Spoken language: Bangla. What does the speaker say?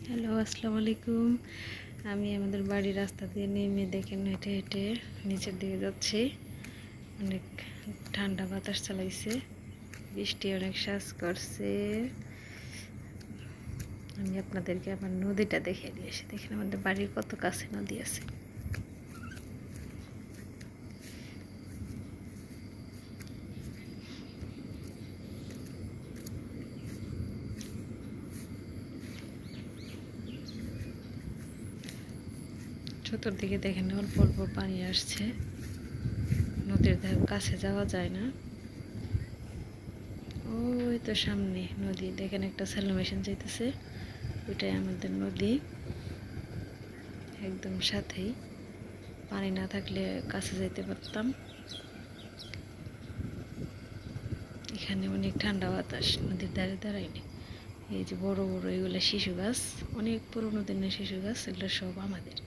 হ্যালো, আসসালামু আলাইকুম। আমি আমাদের বাড়ির রাস্তা দিয়ে নেমে দেখেন হেঁটে হেঁটে নিচের দিকে যাচ্ছি। অনেক ঠান্ডা বাতাস চালাইছে, বৃষ্টি অনেক শ্বাস করছে। আমি আপনাদেরকে আমার নদীটা দেখে দিয়ে আসি। দেখেন আমাদের বাড়ির কত কাছে নদী আছে। চতুর্দিকে দেখেন অল্প অল্প পানি আসছে। নদীর কাছে যাওয়া যায় না। ওই তো সামনে নদী, দেখেন একটা স্যালো মেশিন যাইতেছে, ওইটাই আমাদের নদী। একদম সাথেই, পানি না থাকলে কাছে যাইতে পারতাম। এখানে অনেক ঠান্ডা বাতাস, নদীর ধারে দাঁড়াইনি। এই যে বড় বড় এগুলো শিশু গাছ, অনেক পুরোনো দিনের শিশু গাছ, এগুলো সব আমাদের।